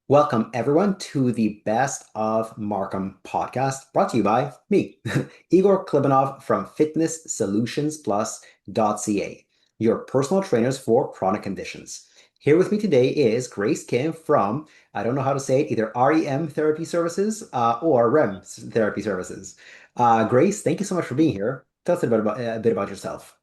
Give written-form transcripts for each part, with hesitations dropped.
Welcome, everyone, to the Best of Markham podcast, brought to you by me, Igor Klibanov from FitnessSolutionsPlus.ca, your personal trainers for chronic conditions. Here with me today is Grace Kim from, I don't know how to say it, either REM Therapy Services or REM Therapy Services. Grace, thank you so much for being here. Tell us a bit about yourself.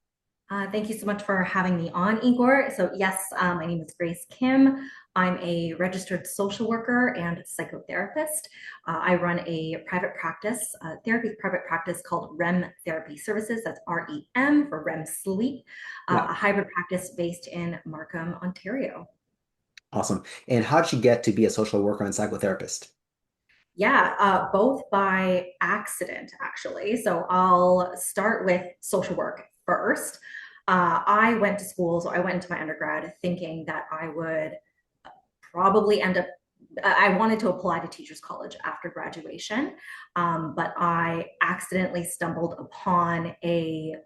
Thank you so much for having me on, Igor. So yes, my name is Grace Kim. I'm a registered social worker and psychotherapist. I run a private practice, therapy private practice called REM Therapy Services. That's REM for REM sleep, Yeah, a hybrid practice based in Markham, Ontario. awesome. And how did you get to be a social worker and psychotherapist? Yeah, both by accident, actually. So I'll start with social work first. I went to school, so I went into my undergrad thinking that I would probably end up I wanted to apply to teachers college after graduation, but I accidentally stumbled upon a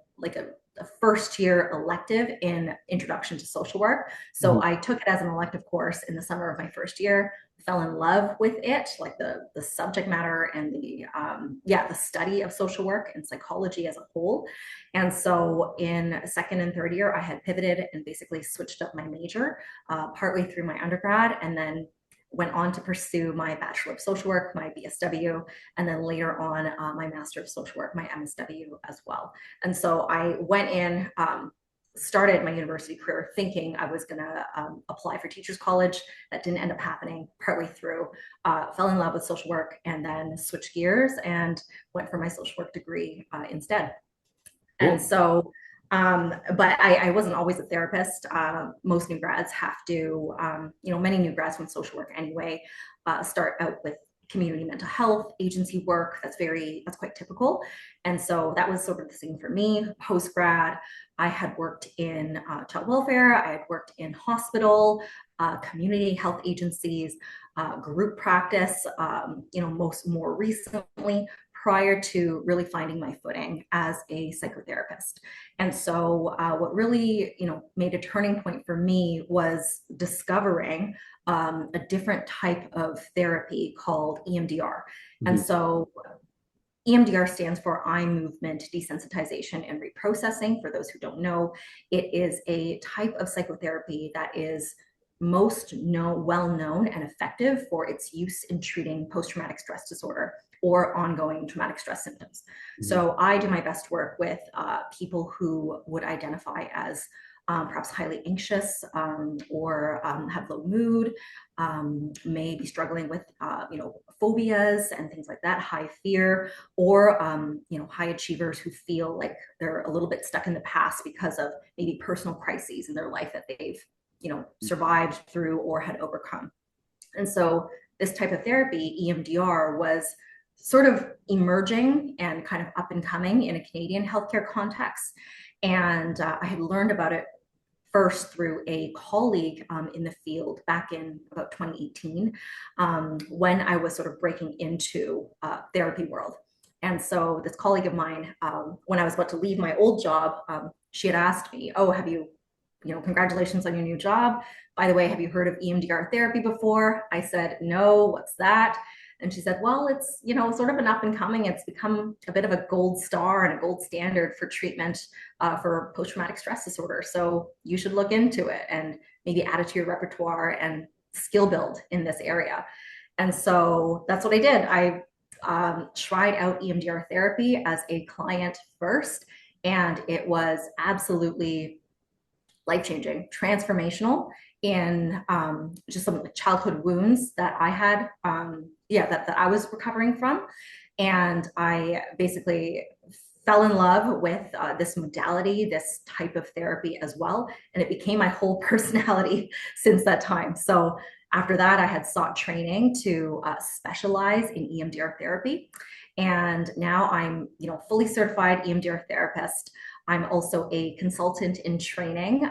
first year elective in introduction to social work. So Mhm. I took it as an elective course in the summer of my first year, fell in love with it, like the subject matter and the study of social work and psychology as a whole. And so in second and third year, I had pivoted and basically switched up my major partway through my undergrad, and then went on to pursue my Bachelor of Social Work, my BSW, and then later on my Master of Social Work, my MSW as well. And so I went in, started my university career thinking I was going to apply for teachers college. That didn't end up happening partway through. Fell in love with social work and then switched gears and went for my social work degree instead. And Cool. so, but I wasn't always a therapist. Most new grads have to, many new grads from social work anyway, start out with community mental health agency work. That's quite typical. And so that was sort of the same for me. Post grad, I had worked in child welfare, I had worked in hospital, community health agencies, group practice, more recently prior to really finding my footing as a psychotherapist. And so what really, made a turning point for me was discovering a different type of therapy called EMDR. And Mhm. so EMDR stands for eye movement desensitization and reprocessing. For those who don't know, it is a type of psychotherapy that is well known and effective for its use in treating post-traumatic stress disorder or ongoing traumatic stress symptoms. Mhm. So I do my best work with people who would identify as perhaps highly anxious or have low mood, may be struggling with, phobias and things like that, high fear, or high achievers who feel like they're a little bit stuck in the past because of maybe personal crises in their life that they've survived through or had overcome. And so this type of therapy, EMDR, was sort of emerging and kind of up and coming in a Canadian healthcare context. And I had learned about it first through a colleague in the field back in about 2018, when I was sort of breaking into therapy world. And so this colleague of mine, when I was about to leave my old job, she had asked me, "Oh, have you, congratulations on your new job. By the way, have you heard of EMDR therapy before?" I said, "No, what's that?" And she said, "Well, it's, sort of an up and coming. It's become a bit of a gold star and a gold standard for treatment for post-traumatic stress disorder. So you should look into it and maybe add it to your repertoire and skill build in this area." And so that's what I did. I tried out EMDR therapy as a client first, and it was absolutely life changing, transformational in just some childhood wounds that I had, that I was recovering from. And I basically fell in love with this modality, this type of therapy as well. And it became my whole personality since that time. So after that, I had sought training to specialize in EMDR therapy. And now I'm, fully certified EMDR therapist. I'm also a consultant in training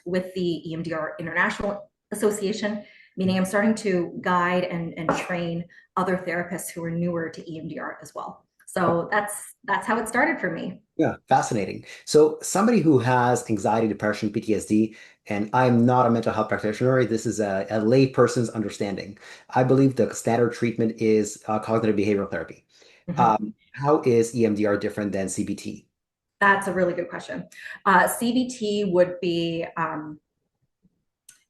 with the EMDR International Association, meaning I'm starting to guide and train other therapists who are newer to EMDR as well. So that's how it started for me. Yeah, fascinating. So somebody who has anxiety, depression, PTSD, and I'm not a mental health practitioner, this is a lay person's understanding. I believe the standard treatment is cognitive behavioral therapy. Mhm. How is EMDR different than CBT? That's a really good question. CBT would be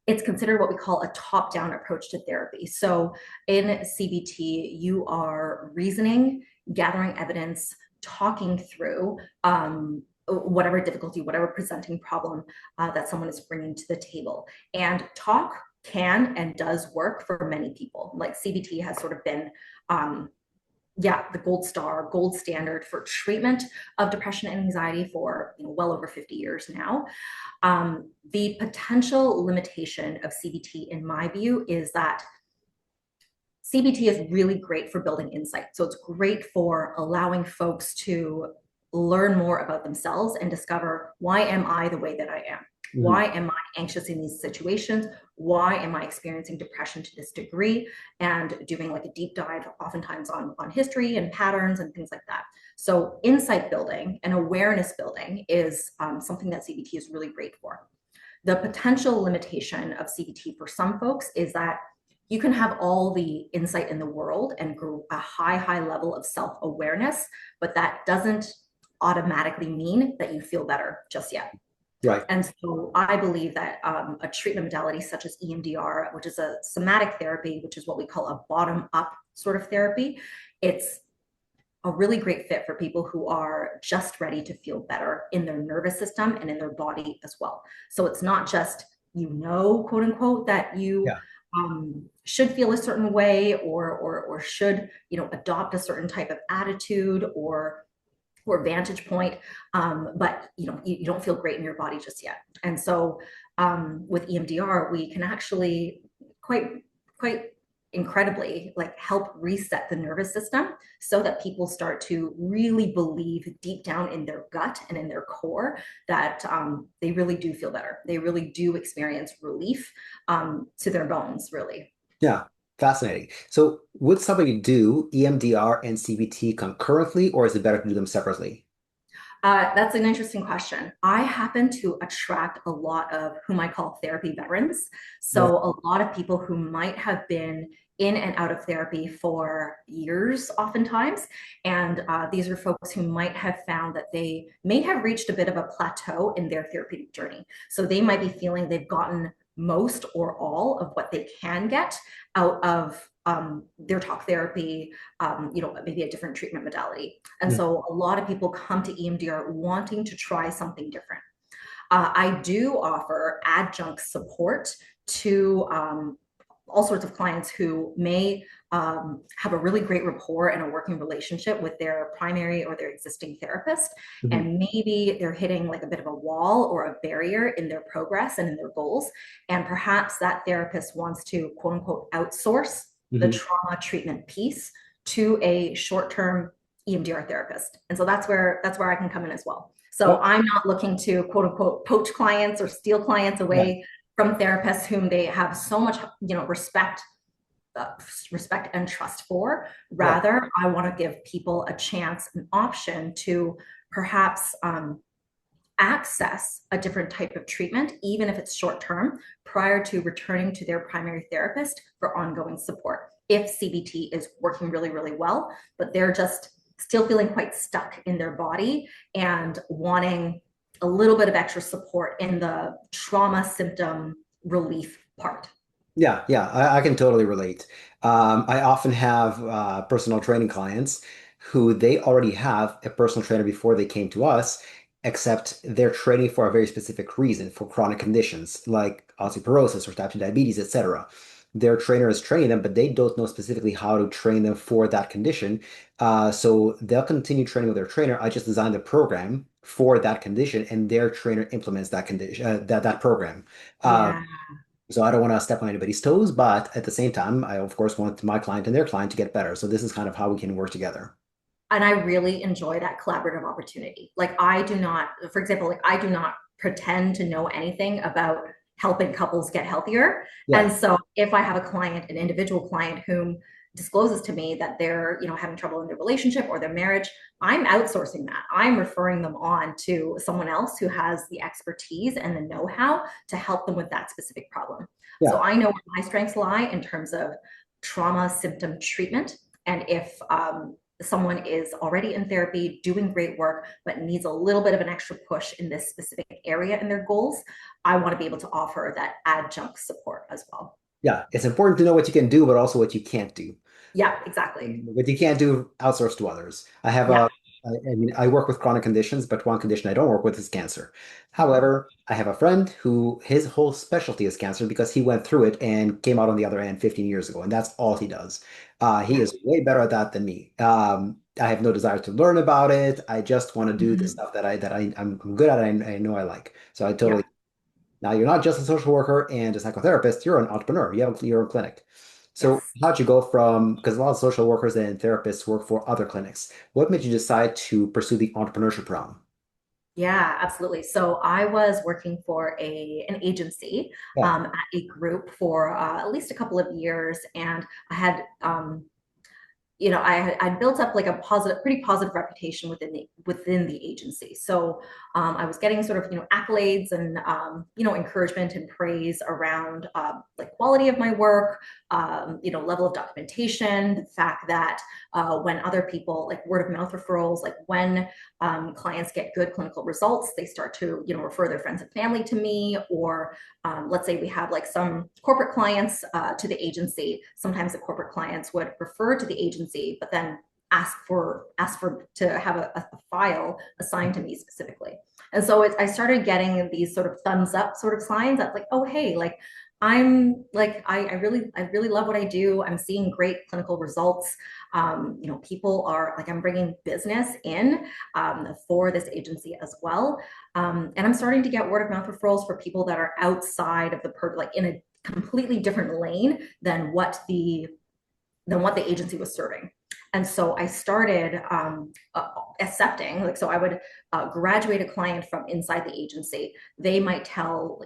it's considered what we call a top-down approach to therapy. So in CBT, you are reasoning, gathering evidence, talking through whatever difficulty, whatever presenting problem that someone is bringing to the table. And talk can and does work for many people. Like CBT has sort of been the gold standard for treatment of depression and anxiety for well over 50 years now. The potential limitation of CBT, in my view, is that CBT is really great for building insight. So it's great for allowing folks to learn more about themselves and discover, why am I the way that I am? Mhm. Why am I anxious in these situations? Why am I experiencing depression to this degree? And doing like a deep dive, oftentimes on history and patterns and things like that. So insight building and awareness building is something that CBT is really great for. The potential limitation of CBT for some folks is that you can have all the insight in the world and grow a high level of self-awareness, but that doesn't automatically mean that you feel better just yet. Right. And so I believe that a treatment modality such as EMDR, which is a somatic therapy, which is what we call a bottom-up sort of therapy, it's a really great fit for people who are just ready to feel better in their nervous system and in their body as well. So it's not just, quote unquote, that you Yeah. should feel a certain way or should, adopt a certain type of attitude or vantage point, but you don't feel great in your body just yet. And so with EMDR, we can actually quite incredibly like help reset the nervous system so that people start to really believe deep down in their gut and in their core that they really do feel better. They really do experience relief to their bones, really. Yeah. Fascinating. So would somebody do EMDR and CBT concurrently, or is it better to do them separately? That's an interesting question. I happen to attract a lot of whom I call therapy veterans. Right. So, a lot of people who might have been in and out of therapy for years, oftentimes. And these are folks who might have found that they may have reached a bit of a plateau in their therapeutic journey. So, they might be feeling they've gotten most or all of what they can get out of their talk therapy, maybe a different treatment modality. And Yeah. so a lot of people come to EMDR wanting to try something different. I do offer adjunct support to all sorts of clients who may have a really great rapport and a working relationship with their primary or their existing therapist. Mhm. And maybe they're hitting like a bit of a wall or a barrier in their progress and in their goals. And perhaps that therapist wants to quote unquote outsource the Mhm. trauma treatment piece to a short-term EMDR therapist. And so that's where I can come in as well. So Oh, I'm not looking to quote unquote poach clients or steal clients yeah. away from therapists whom they have so much respect and trust for. Right. Rather, I want to give people a chance, an option to perhaps access a different type of treatment, even if it's short term, prior to returning to their primary therapist for ongoing support. If CBT is working really well, but they're just still feeling quite stuck in their body and wanting a little bit of extra support in the trauma symptom relief part. Yeah, yeah, I can totally relate. I often have personal training clients who they already have a personal trainer before they came to us, except they're training for a very specific reason for chronic conditions like osteoporosis or type 2 diabetes, etc. Their trainer is training them, but they don't know specifically how to train them for that condition. So they'll continue training with their trainer. I just designed the program for that condition, and their trainer implements that condition, that program. Uh, Yeah. so I don't want to step on anybody's toes, but at the same time, I of course want my client and their client to get better. So this is kind of how we can work together. And I really enjoy that collaborative opportunity. Like I do not, for example, like I do not pretend to know anything about helping couples get healthier. Yeah. And so if I have a client, an individual client whom discloses to me that they're, having trouble in their relationship or their marriage, I'm outsourcing that. I'm referring them on to someone else who has the expertise and the know-how to help them with that specific problem. So Yeah. I know where my strengths lie in terms of trauma symptom treatment. And if someone is already in therapy, doing great work, but needs a little bit of an extra push in this specific area in their goals, I want to be able to offer that adjunct support as well. Yeah. It's important to know what you can do, but also what you can't do. Yeah, exactly. What you can't do, outsource to others. Yeah. I mean, I work with chronic conditions, but one condition I don't work with is cancer. However, I have a friend who his whole specialty is cancer because he went through it and came out on the other end 15 years ago, and that's all he does. He Yeah. is way better at that than me. I have no desire to learn about it. I just want to do the Mhm. stuff I'm good at and I know I like. So I Yeah. totally. Now, you're not just a social worker and a psychotherapist, you're an entrepreneur. You have your own clinic. So, Yes. how'd you go from, because a lot of social workers and therapists work for other clinics. What made you decide to pursue the entrepreneurship realm? Yeah, absolutely. So I was working for an agency, Yeah. at a group for at least a couple of years, and I had I built up like a pretty positive reputation within the agency. So I was getting sort of accolades and encouragement and praise around like quality of my work, level of documentation, the fact that when other people like word of mouth referrals, like when clients get good clinical results, they start to refer their friends and family to me, or let's say we have like some corporate clients to the agency. Sometimes the corporate clients would refer to the agency, but then ask for to have a file assigned to me specifically. And so I started getting these sort of thumbs up sort of signs that's like, oh hey, like I'm like I really love what I do. I'm seeing great clinical results. People are like I'm bringing business in for this agency as well. And I'm starting to get word of mouth referrals for people that are outside of like in a completely different lane than what the agency was serving. And so I started accepting, like, so I would graduate a client from inside the agency. They might tell,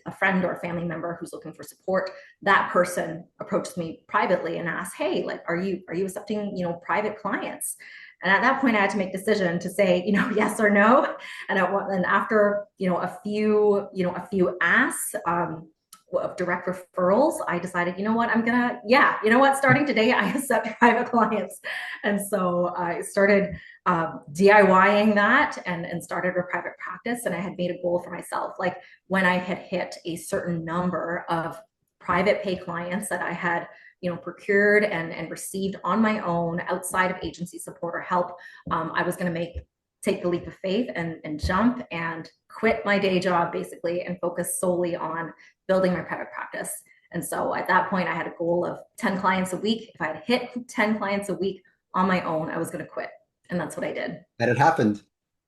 a friend or a family member who's looking for support. That person approaches me privately and asks, "Hey, like, are you accepting, private clients?" And at that point, I had to make a decision to say, yes or no. And after, a few asks, of direct referrals, I decided, starting today, I accept private clients. And so I started DIYing that and started a private practice. And I had made a goal for myself. Like when I had hit a certain number of private pay clients that I had, procured and received on my own outside of agency support or help, I was going to take the leap of faith and jump and quit my day job basically and focus solely on building my private practice. And so at that point, I had a goal of 10 clients a week. If I had hit 10 clients a week on my own, I was going to quit. And that's what I did. And it happened.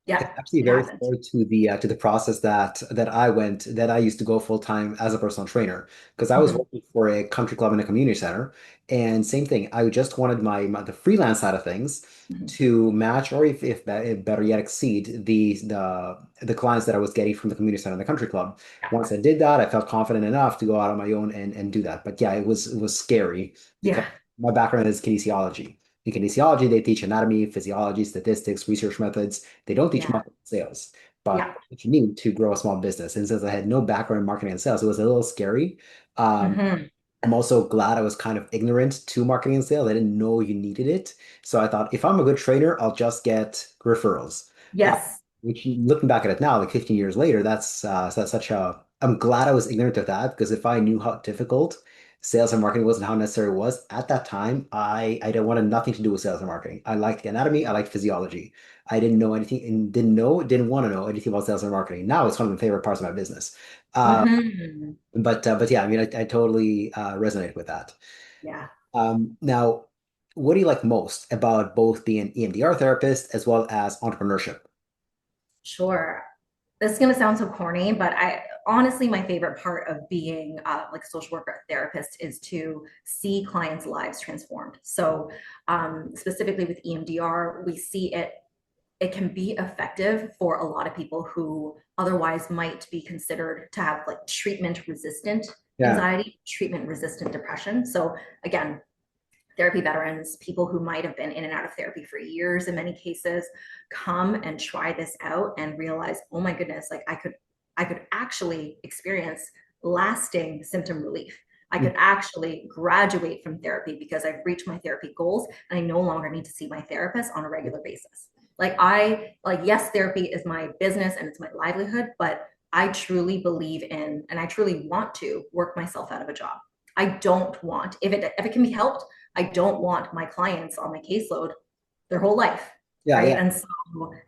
It's Yeah, actually it very happened. similar to the process that I used to go full time as a personal trainer because I was Mm-hmm. working for a country club and a community center, and same thing. I just wanted the freelance side of things Mm-hmm. to match or if better yet exceed the clients that I was getting from the community center and the country club. Once I did that, I felt confident enough to go out on my own and do that. But yeah, it was scary because Yeah. my background is kinesiology. In kinesiology, they teach anatomy, physiology, statistics, research methods. They don't teach Yeah. marketing and sales, but Yeah. what you need to grow a small business. And since I had no background in marketing and sales, it was a little scary. Um, Mm-hmm. I'm also glad I was kind of ignorant to marketing and sales. I didn't know you needed it. So I thought if I'm a good trainer, I'll just get referrals. Uh, Yes. looking back at it now, like 15 years later, that's such a, I'm glad I was ignorant of that because if I knew how difficult sales and marketing was and how necessary it was at that time, I didn't wanted nothing to do with sales and marketing. I liked anatomy, I liked physiology. I didn't know anything and didn't want to know anything about sales and marketing. Now it's one of my favorite parts of my business. Uh, Mm-hmm. but yeah, I mean, I totally resonate with that. Yeah. Now, what do you like most about both being an EMDR therapist as well as entrepreneurship? Sure. This is going to sound so corny, but I honestly, my favorite part of being like a social worker therapist is to see clients' lives transformed. So, specifically with EMDR, we see it can be effective for a lot of people who otherwise might be considered to have like treatment resistant Yeah. anxiety, treatment resistant depression. So, again, therapy veterans, people who might have been in and out of therapy for years in many cases, come and try this out and realize, oh my goodness, like I could actually experience lasting symptom relief. I could actually graduate from therapy because I've reached my therapy goals and I no longer need to see my therapist on a regular basis. Yes, therapy is my business and it's my livelihood, but I truly believe in and I truly want to work myself out of a job. I don't want, if it can be helped, I don't want my clients on my caseload their whole life, Yeah, right? yeah.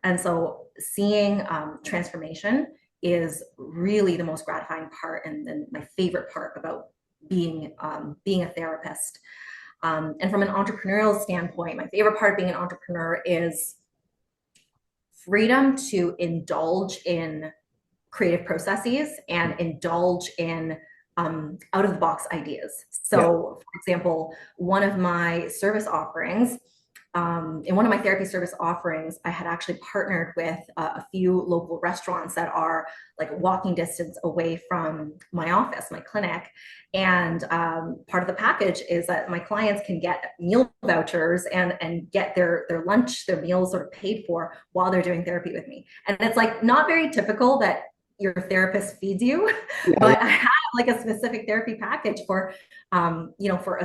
And so seeing transformation is really the most gratifying part and my favorite part about being a therapist. And from an entrepreneurial standpoint, my favorite part of being an entrepreneur is freedom to indulge in creative processes and indulge in out of the box ideas. Yeah. So, for example, one of my service offerings, in one of my therapy service offerings, I had actually partnered with a few local restaurants that are like walking distance away from my office, my clinic. And part of the package is that my clients can get meal vouchers and get their lunch, their meals sort of paid for while they're doing therapy with me. And it's like not very typical that your therapist feeds you, Yeah, yeah. but I have like a specific therapy package for, for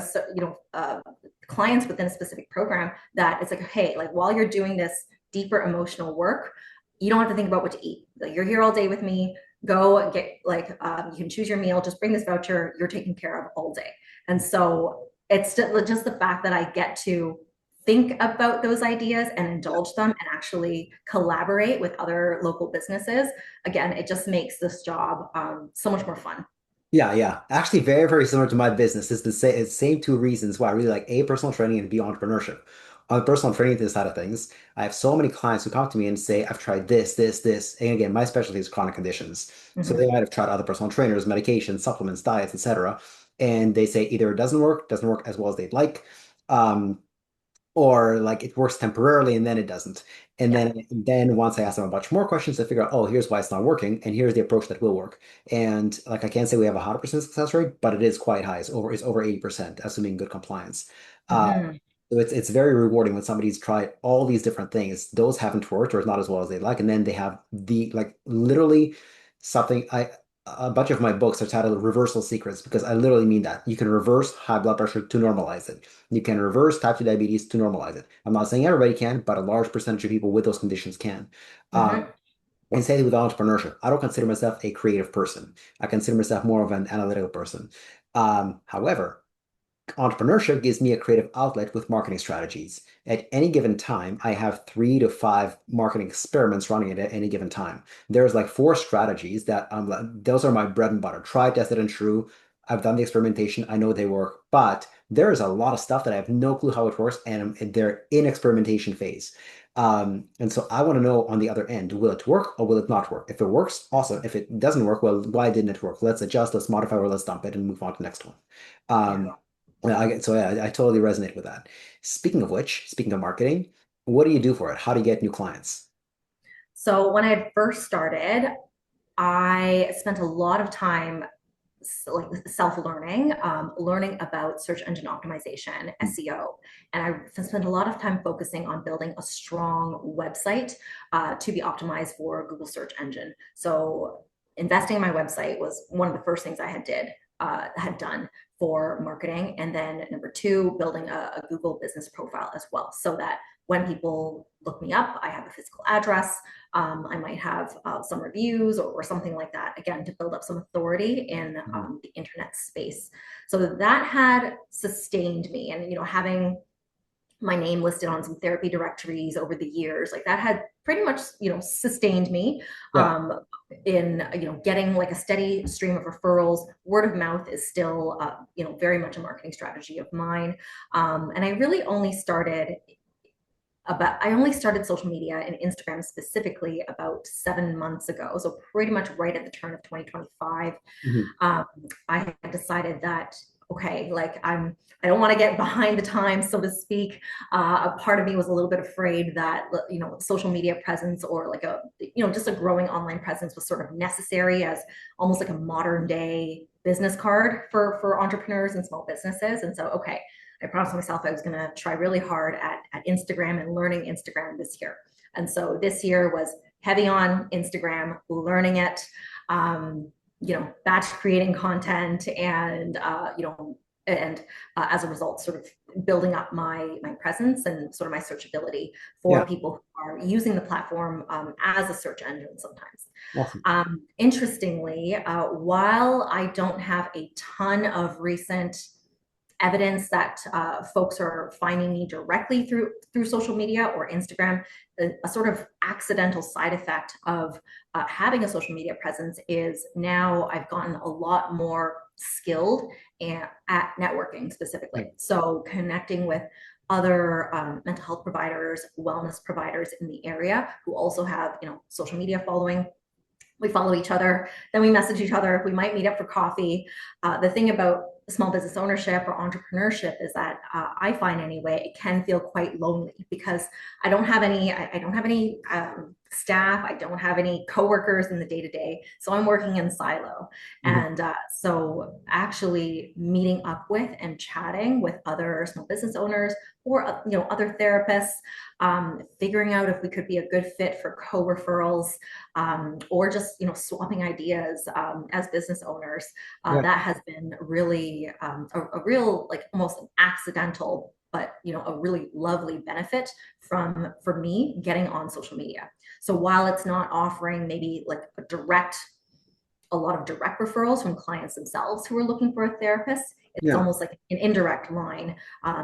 clients within a specific program that it's like, hey, like while you're doing this deeper emotional work, you don't have to think about what to eat. Like, you're here all day with me. Go get you can choose your meal. Just bring this voucher. You're taken care of all day. And so it's just the fact that I get to think about those ideas and indulge them and actually collaborate with other local businesses. Again, it just makes this job so much more fun. Yeah, yeah. Actually, very, very similar to my business. It's the same two reasons why I really like A, personal training and B, entrepreneurship. On the personal training side of things, I have so many clients who come to me and say, I've tried this, this, this. And again, my specialty is chronic conditions. So they Mm-hmm. might have tried other personal trainers, medications, supplements, diets, etc. And they say either it doesn't work as well as they'd like. Um, or like it works temporarily and then it doesn't. And Yeah. then once I ask them a bunch more questions, I figure out, oh, here's why it's not working, and here's the approach that will work. And like I can't say we have a 100% success rate, but it is quite high. It's over 80%, assuming good compliance. Uh, Mm-hmm. so it's very rewarding when somebody's tried all these different things. Those haven't worked or it's not as well as they'd like, and then they have the like literally something I. A bunch of my books are titled Reversal Secrets because I literally mean that. You can reverse high blood pressure to normalize it. You can reverse type 2 diabetes to normalize it. I'm not saying everybody can, but a large percentage of people with those conditions can. Mm-hmm. And same with entrepreneurship. I don't consider myself a creative person. I consider myself more of an analytical person. However, entrepreneurship gives me a creative outlet with marketing strategies. At any given time, I have 3 to 5 marketing experiments running at any given time. There's like 4 strategies that those are my bread and butter. Try, tested, and true. I've done the experimentation. I know they work, but there is a lot of stuff that I have no clue how it works, and they're in experimentation phase. And so I want to know on the other end, will it work or will it not work? If it works, awesome. If it doesn't work, well, why didn't it work? Let's adjust, let's modify, or let's dump it and move on to the next one. Yeah. Um, I totally resonate with that. Speaking of which, speaking of marketing, what do you do for it? How do you get new clients? So when I first started, I spent a lot of time like self-learning, learning about search engine optimization, SEO. And I spent a lot of time focusing on building a strong website to be optimized for Google search engine. So investing in my website was one of the first things I had done for marketing. And then number two, building a Google business profile as well, so that when people look me up, I have a physical address. I might have some reviews or something like that, again, to build up some authority in Mhm. the internet space. So that had sustained me. And, having my name listed on some therapy directories over the years, like that had pretty much, sustained me Yeah. in, getting like a steady stream of referrals. Word of mouth is still, very much a marketing strategy of mine. And I only started social media and Instagram specifically about 7 months ago. So pretty much right at the turn of 2025. Mhm. um, I had decided that, okay, like I don't want to get behind the times, so to speak. A part of me was a little bit afraid that, social media presence or like just a growing online presence was sort of necessary as almost like a modern day business card for entrepreneurs and small businesses. And so, okay, I promised myself I was going to try really hard at Instagram and learning Instagram this year. And so this year was heavy on Instagram, learning it, batch creating content, and as a result, sort of building up my presence and sort of my searchability for Yeah. people who are using the platform as a search engine sometimes. Awesome. Interestingly, while I don't have a ton of recent evidence that folks are finding me directly through social media or Instagram, a sort of accidental side effect of having a social media presence is now I've gotten a lot more skilled at networking specifically. So connecting with other mental health providers, wellness providers in the area who also have social media following. We follow each other, then we message each other. We might meet up for coffee. The thing about small business ownership or entrepreneurship is that I find anyway, it can feel quite lonely because I don't have any, I don't have any staff. I don't have any coworkers in the day to day. So I'm working in silo. Mhm. And so actually meeting up with and chatting with other small business owners or other therapists, figuring out if we could be a good fit for co-referrals, or just swapping ideas as business owners. Yeah. That has been really a real, like, almost an accidental but a really lovely benefit for me getting on social media. So while it's not offering maybe like a lot of direct referrals from clients themselves who are looking for a therapist, it's Yeah. almost like an indirect line,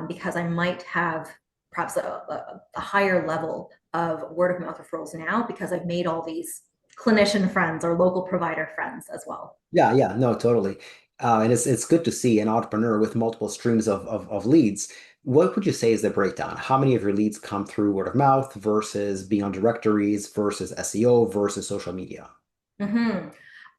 because I might have perhaps a higher level of word of mouth referrals now because I've made all these clinician friends or local provider friends as well. Yeah, yeah, no, totally. And it's good to see an entrepreneur with multiple streams of leads. What would you say is the breakdown? How many of your leads come through word of mouth versus being on directories versus SEO versus social media? Mm-hmm.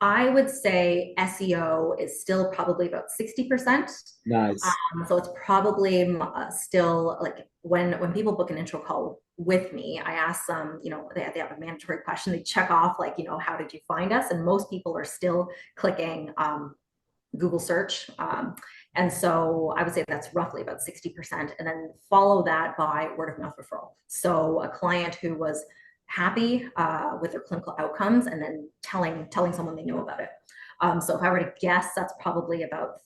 I would say SEO is still probably about 60%. Nice. So it's probably still like when people book an intro call with me, I ask them, they have a mandatory question. They check off like, how did you find us? And most people are still clicking Google search. And so I would say that's roughly about 60%. And then follow that by word of mouth referral. So a client who was happy with their clinical outcomes and then telling someone they know about it. So if I were to guess, that's probably about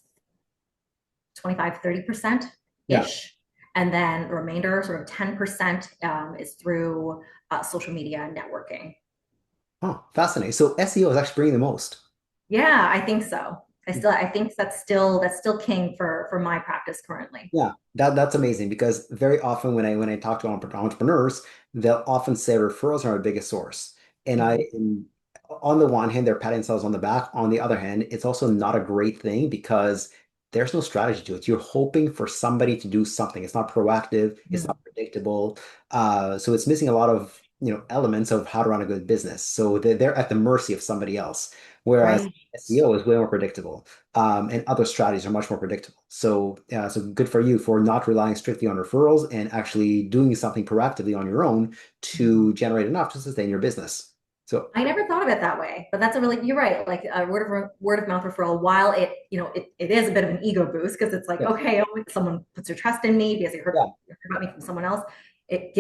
25-30% Yeah. ish. And then the remainder, sort of 10%, is through social media and networking. Oh, fascinating. So SEO is actually bringing the most. Yeah, I think so. I think that's still king for my practice currently. Yeah, that's amazing because very often when I talk to entrepreneurs, they'll often say referrals are our biggest source. And Mhm. on the one hand, they're patting themselves on the back. On the other hand, it's also not a great thing because there's no strategy to it. You're hoping for somebody to do something. It's not proactive. It's Mhm. not predictable. So it's missing a lot of elements of how to run a good business. So they're at the mercy of somebody else. Whereas Right. SEO is way more predictable, and other strategies are much more predictable. So good for you for not relying strictly on referrals and actually doing something proactively on your own Mhm. to generate enough to sustain your business. So I never thought of it that way, but you're right. Like a word of mouth referral, while it is a bit of an ego boost because it's like, yes, okay, oh, someone puts their trust in me because they heard yeah, about me from someone else. It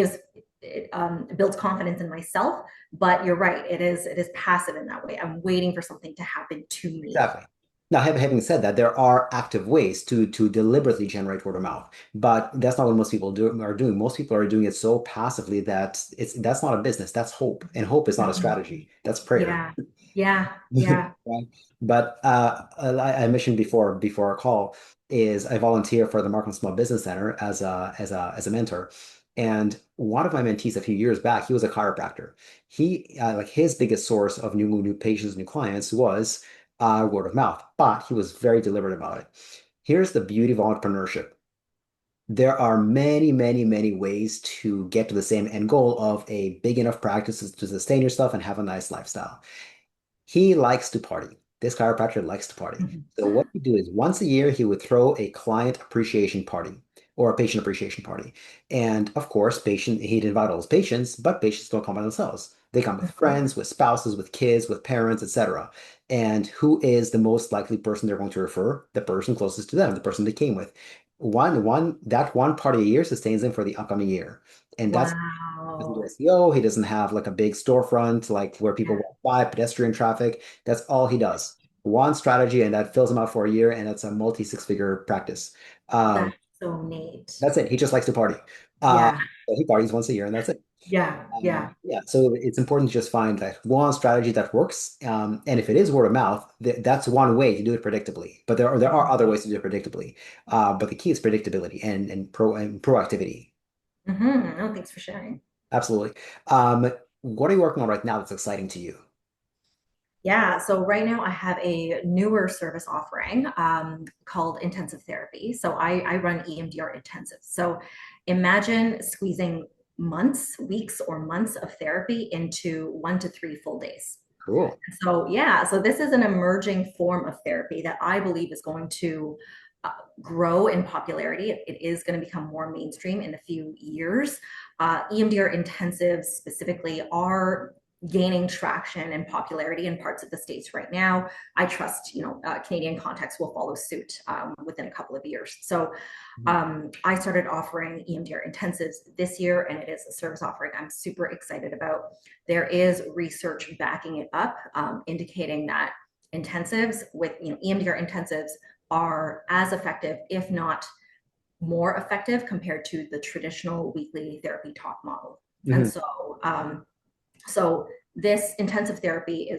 builds confidence in myself. But you're right, it is passive in that way. I'm waiting for something to happen to me. exactly. Now, having said that, there are active ways to deliberately generate word of mouth, but that's not what most people are doing. Most people are doing it so passively that that's not a business. That's hope, and hope is not a Mhm. strategy. That's prayer. Yeah, yeah, yeah. Right. But I mentioned before our call is I volunteer for the Markham Small Business Center as a mentor. And one of my mentees a few years back, he was a chiropractor. He like his biggest source of new patients, new clients was word of mouth, but he was very deliberate about it. Here's the beauty of entrepreneurship. There are many, many, many ways to get to the same end goal of a big enough practice to sustain yourself and have a nice lifestyle. He likes to party. This chiropractor likes to party. Mhm. So what he do is once a year he would throw a client appreciation party or a patient appreciation party. And of course, he'd invite all his patients, but patients don't come by themselves. They come with Mhm. friends, with spouses, with kids, with parents, etc. And who is the most likely person they're going to refer? The person closest to them, the person they came with. that one part of the year sustains him for the upcoming year. And that's he doesn't do Wow. SEO, he doesn't have like a big storefront like where people Yeah, walk by, pedestrian traffic. That's all he does. One strategy, and that fills him out for a year, and that's a multi six-figure practice. Um, that's so neat. that's it. He just likes to party. Uh, Yeah, so he parties once a year, and that's it. yeah, yeah. Yeah, so it's important to just find that one strategy that works. And if it is word of mouth, that's one way to do it predictably. But there are other ways to do it predictably. But the key is predictability and proactivity. Oh, thanks for sharing. Absolutely. What are you working on right now that's exciting to you? Yeah, so right now I have a newer service offering called intensive therapy. So I run EMDR intensive. So imagine squeezing months, weeks, or months of therapy into 1 to 3 full days. Cool. So yeah, so this is an emerging form of therapy that I believe is going to uh, grow in popularity. It is going to become more mainstream in a few years. EMDR intensives specifically are gaining traction and popularity in parts of the states right now. I trust, Canadian context will follow suit within a couple of years. So Mhm. I started offering EMDR intensives this year, and it is a service offering I'm super excited about. There is research backing it up, indicating that intensives with EMDR intensives are as effective, if not more effective, compared to the traditional weekly therapy talk model. And Mhm. so this intensive therapy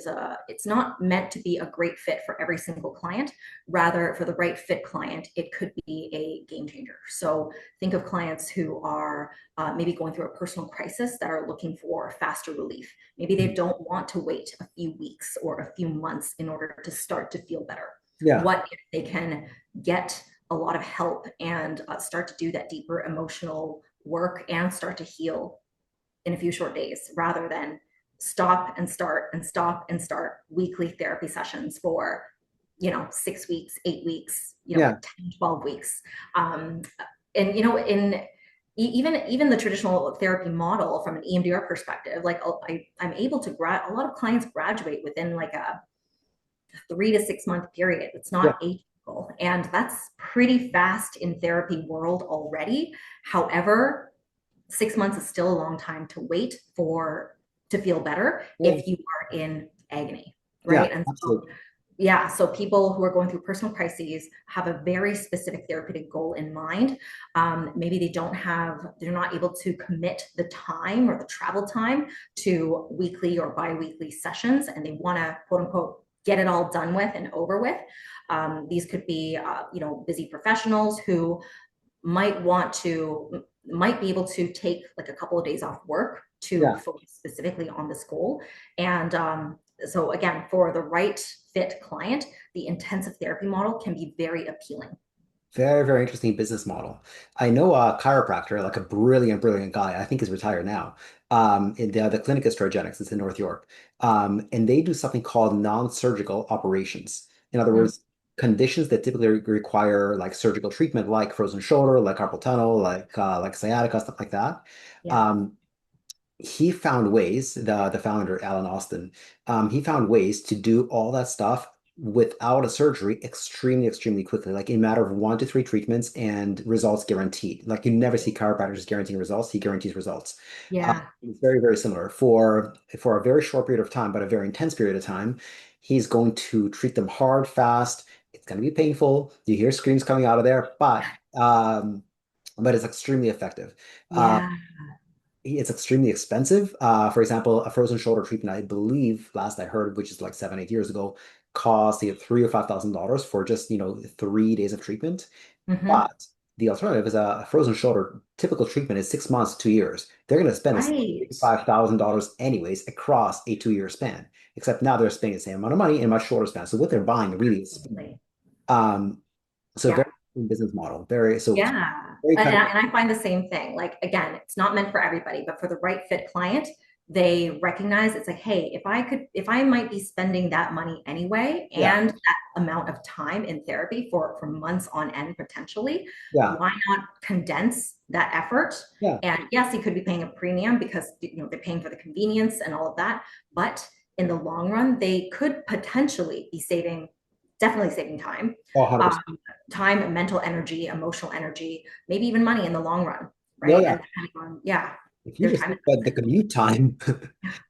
it's not meant to be a great fit for every single client. Rather, for the right fit client, it could be a game changer. So think of clients who are maybe going through a personal crisis that are looking for faster relief. Maybe they don't want to wait a few weeks or a few months in order to start to feel better. Yeah. What if they can get a lot of help and start to do that deeper emotional work and start to heal in a few short days, rather than stop and start and stop and start weekly therapy sessions for 6 weeks, 8 weeks, Yeah. 10, 12 weeks. um, and in even the traditional therapy model from an EMDR perspective, like I'm able to a lot of clients graduate within like a 3 to 6 month period. It's Yeah. not atypical, and that's pretty fast in therapy world already. However, 6 months is still a long time to wait for to feel better Yeah. if you are in agony, Yeah. right? And so Absolutely. yeah, so people who are going through personal crises have a very specific therapeutic goal in mind. Maybe they're not able to commit the time or the travel time to weekly or bi-weekly sessions, and they want to quote unquote get it all done with and over with. These could be, busy professionals who might be able to take like a couple of days off work to Yeah. focus specifically on this goal. And so again, for the right fit client, the intensive therapy model can be very appealing. Very, very interesting business model. I know a chiropractor, like a brilliant, brilliant guy. I think he's retired now. In the clinic is Strategenics. It's in North York. And they do something called non-surgical operations. In other Mm, words, conditions that typically require like surgical treatment, like frozen shoulder, like carpal tunnel, like sciatica, stuff like that. yeah, Um, he found ways, the founder, Alan Austin, he found ways to do all that stuff without a surgery extremely, extremely quickly, like in a matter of 1 to 3 treatments and results guaranteed. Like you never see chiropractors guaranteeing results. He guarantees results. yeah, It's very, very similar for a very short period of time, but a very intense period of time. He's going to treat them hard, fast. It's going to be painful. You hear screams coming out of there, but it's extremely effective. Uh, yeah. it's extremely expensive. For example, a frozen shoulder treatment, I believe, last I heard, which is like 7, 8 years ago, cost either $3,000 or $5,000 for just 3 days of treatment. Hmm. But the alternative is a frozen shoulder. Typical treatment is 6 months, 2 years. They're going to spend this Right. $5,000 anyways across a 2 year span. Except now they're spending the same amount of money in a much shorter span. So what they're buying really is speed. Absolutely. Um, so Yeah. very business model, very so Yeah. very And, cutting. I find the same thing. Like, again, it's not meant for everybody, but for the right fit client, they recognize it's like, hey, if I might be spending that money anyway Yeah, and that amount of time in therapy for months on end potentially, yeah, why not condense that effort? yeah. And yes, you could be paying a premium because they're paying for the convenience and all of that, but in the long run, they could potentially be saving definitely saving time, Oh, 100%. um, time, mental energy, emotional energy, maybe even money in the long run, No, right? yeah. And depending on, yeah, If you their just time. think about the commute time,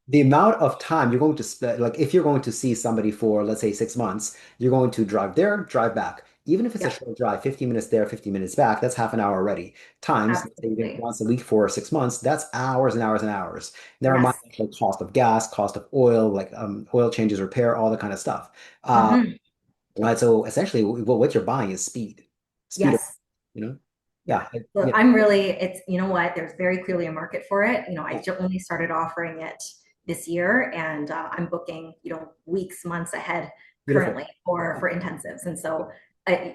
the amount of time you're going to spend, like if you're going to see somebody for, let's say, 6 months, you're going to drive there, drive back. Even if it's a Yeah, short drive, 15 minutes there, 15 minutes back, that's half an hour already. Times, let's say you're doing it absolutely. once a week for 6 months, that's hours and hours and hours. Never mind Yes. the cost of gas, cost of oil, like oil changes, repair, all that kind of stuff. Uh, Hmm. right, so essentially, what you're buying is speed of, Yes. you know? Yeah. Yeah, So yeah, I'm really, it's, you know what, there's very clearly a market for it. I yeah, only started offering it this year, and I'm booking, weeks, months ahead beautiful. currently for intensives. And so,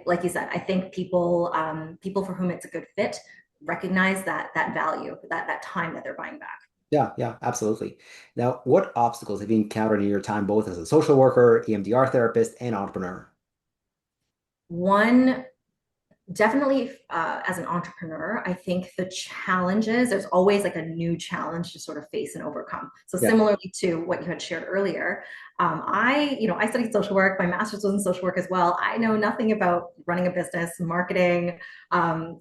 like you said, I think people for whom it's a good fit recognize that value, that time that they're buying back. Yeah, yeah, absolutely. Now, what obstacles have you encountered in your time both as a social worker, EMDR therapist, and entrepreneur? One, definitely, as an entrepreneur, I think the challenges, there's always like a new challenge to sort of face and overcome. So Yeah, similarly to what you had shared earlier, I studied social work. My master's was in social work as well. I know nothing about running a business, marketing,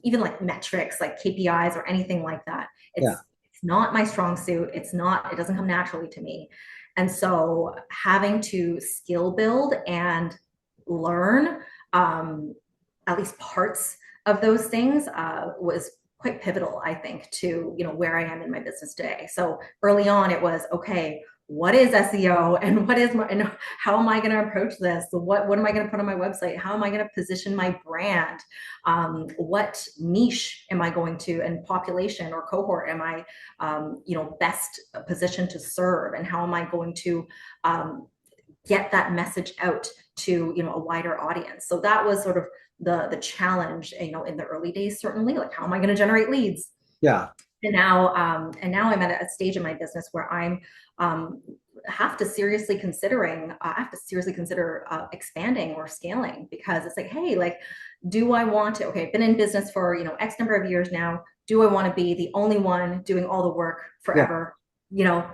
even like metrics, like KPIs or anything like that. yeah, It's not my strong suit. It doesn't come naturally to me. And so having to skill build and learn, um, at least parts of those things, was quite pivotal, I think, to where I am in my business today. So early on, it was okay. What is SEO, and and how am I going to approach this? What am I going to put on my website? How am I going to position my brand? What niche am I going to, and population or cohort am I, best positioned to serve? And how am I going to get that message out to a wider audience? So that was sort of the challenge, in the early days, certainly, like how am I going to generate leads? yeah, And now I'm at a stage in my business where I'm, um, I have to seriously consider expanding or scaling, because it's like, hey, like, do I want to, okay, I've been in business for X number of years now, do I want to be the only one doing all the work yeah, forever,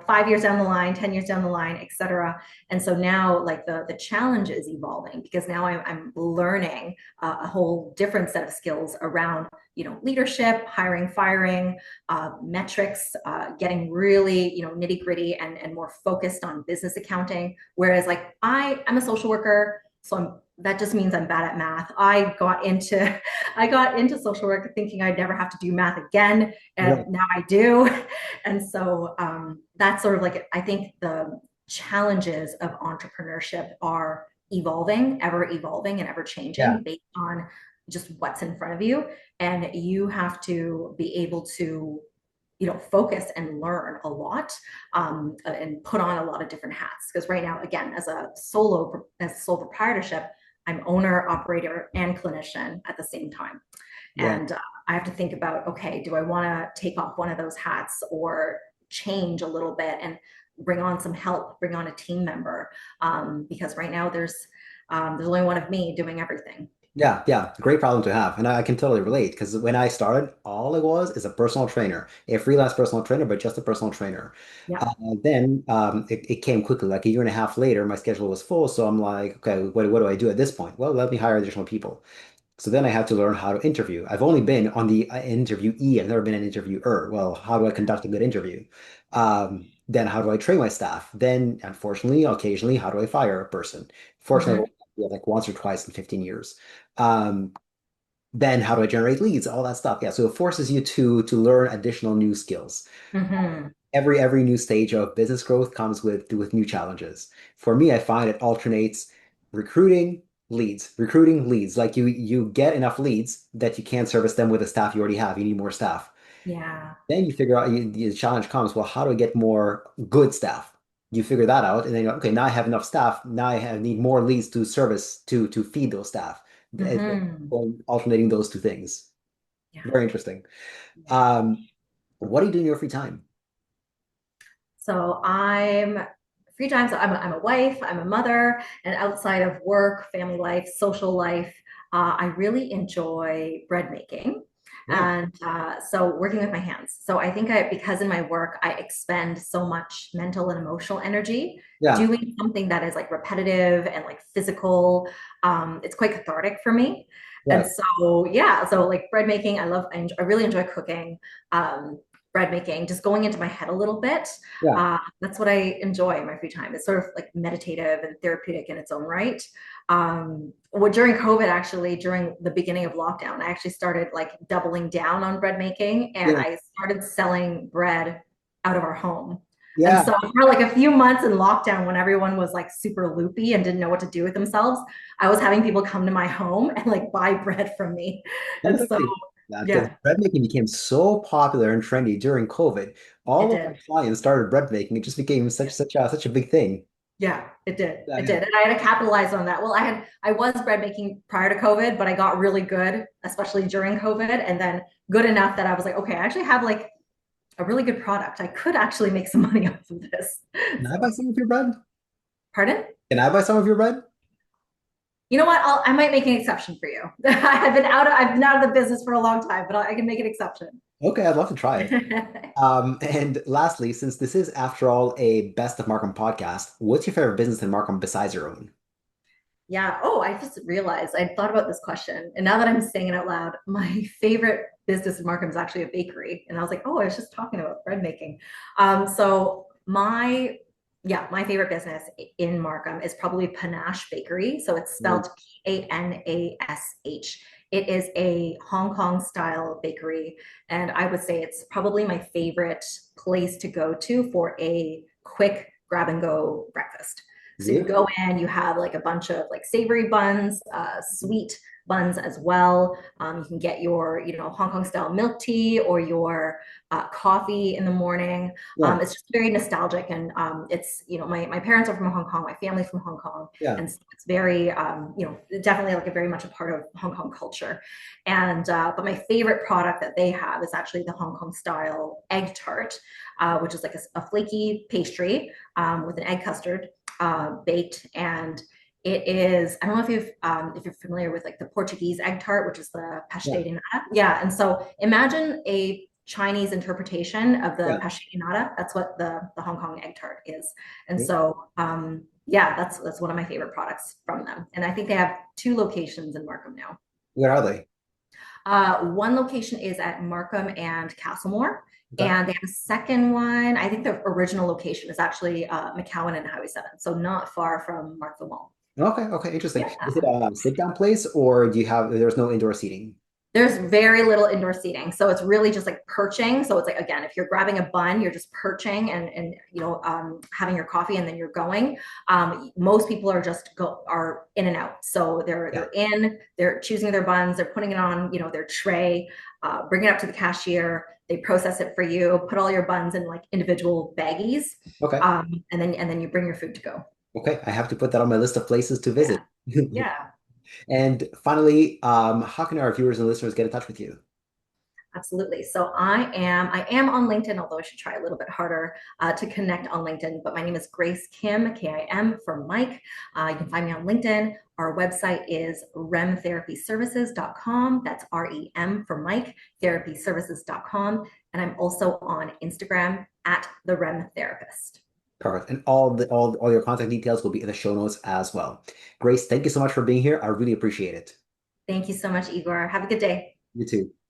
5 years down the line, 10 years down the line, etc. And so now, like, the challenge is evolving, because now I'm learning a whole different set of skills around leadership, hiring, firing, metrics, getting really nitty gritty and more focused on business accounting. Whereas, like, I'm a social worker, so that just means I'm bad at math. I got into social work thinking I'd never have to do math again, right. and now I do. And so, that's sort of like, I think the challenges of entrepreneurship are ever evolving and ever Yeah, changing based on just what's in front of you. And you have to be able to focus and learn a lot, and put on a lot of different hats. Because right now, again, as sole proprietorship, I'm owner, operator, and clinician at the same time. yeah, And I have to think about, okay, do I want to take off one of those hats, or change a little bit and bring on some help, bring on a team member? Because right now there's only one of me doing everything. yeah, yeah. Great problem to have. And I can totally relate because when I started, all I was is a personal trainer, a freelance personal trainer, but just a personal trainer. Yeah. Then it came quickly, like a year and a half later, my schedule was full. So I'm like, okay, what do I do at this point? Well, let me hire additional people. So then I had to learn how to interview. I've only been on the interviewee. I've never been an interviewer. Well, how do I conduct a good interview? Then how do I train my staff? Then, unfortunately, occasionally, how do I fire a person? Fortunately, I've Hmm. only done it like once or twice in 15 years. Um, then how do I generate leads? All that stuff. Yeah. So it forces you to learn additional new skills. Hmm. Every new stage of business growth comes with new challenges. For me, I find it alternates recruiting, leads, recruiting, leads. Like you get enough leads that you can't service them with the staff you already have. You need more staff. Yeah. Then you figure out the challenge comes, well, how do I get more good staff? You figure that out, and then you go, okay, now I have enough staff. Now need more leads to service to feed those staff. Hmm. Alternating those two things. Yeah. Very interesting. Yeah. Um, what do you do in your free time? So I'm free time. So I'm a wife, I'm a mother, and outside of work, family life, social life, I really enjoy bread making. Yeah. And so working with my hands. So I think because in my work, I expend so much mental and emotional energy Yeah. doing something that is like repetitive and like physical. It's quite cathartic for me. And Right. so, yeah, so like bread making, I really enjoy cooking, bread making, just going into my head a little bit. Yeah. That's what I enjoy in my free time. It's sort of like meditative and therapeutic in its own right. Well, during COVID, actually, during the beginning of lockdown, I actually started like doubling down on bread making and Yeah. I started selling bread out of our home. And Yeah. so for like a few months in lockdown, when everyone was like super loopy and didn't know what to do with themselves, I was having people come to my home and like buy bread from me. And so, Fantastic. Yeah, because yeah, bread making became so popular and trendy during COVID. it All of my did. clients started bread making. It just became such a big thing. Yeah, it did. Yeah, It yeah. did. And I had to capitalize on that. Well, I was bread making prior to COVID, but I got really good, especially during COVID, and then good enough that I was like, okay, I actually have like a really good product. I could actually make some money off of this. Can I buy So, some of your bread? pardon? Can I buy some of your bread? You know what? I might make an exception for you. I've been out of the business for a long time, but I can make an exception. Okay, I'd love to try it. And lastly, since this is, after all, a Best of Markham podcast, what's your favorite business in Markham besides your own? Yeah. Oh, I just realized I thought about this question. And now that I'm saying it out loud, my favorite business in Markham is actually a bakery. And I was like, oh, I was just talking about bread making. So my favorite business in Markham is probably Panache Bakery. So it's Ooh. spelled Panash. It is a Hong Kong style bakery. And I would say it's probably my favorite place to go to for a quick grab and go breakfast. So you Really? go in, you have like a bunch of like savory buns, sweet buns as well. You can get your, Hong Kong style milk tea or your coffee in the morning. Yeah, It's just very nostalgic, and my parents are from Hong Kong, my family's from Hong Kong, yeah. and so it's very, definitely like a very much a part of Hong Kong culture. And but my favorite product that they have is actually the Hong Kong style egg tart, which is like a flaky pastry with an egg custard baked, and it is, I don't know if you're familiar with like the Portuguese egg tart, which is the Yeah, pastel de nata. Yeah, and so imagine a Chinese interpretation of the yeah. pastel de nata. That's what the Hong Kong egg tart is. And so yeah, that's one of my favorite products from them. And I think they have two locations in Markham now. Where are they? One location is at Markham and Castlemore, Okay. and they have a second one. I think the original location is actually McCowan and Highway 7, so not far from Markville Mall. Okay, okay, interesting. Is it Yeah. a sit down place or there's no indoor seating? There's very little indoor seating, so it's really just like perching. So it's like, again, if you're grabbing a bun, you're just perching and having your coffee, and then you're going. Most people are in and out, so Yeah. they're choosing their buns, they're putting it on their tray, bring it up to the cashier. They process it for you, put all your buns in like individual baggies, Okay. and then you bring your food to go. Okay. I have to put that on my list of places to Yeah, visit. yeah. And finally, how can our viewers and listeners get in touch with you? Absolutely. So I am on LinkedIn, although I should try a little bit harder to connect on LinkedIn. But my name is Grace Kim, Kim for Mike. You can find me on LinkedIn. Our website is remtherapyservices.com. That's REM for Mike, therapyservices.com. And I'm also on Instagram at the REM Therapist. Perfect. And all your contact details will be in the show notes as well. Grace, thank you so much for being here. I really appreciate it. Thank you so much, Igor. Have a good day. You too.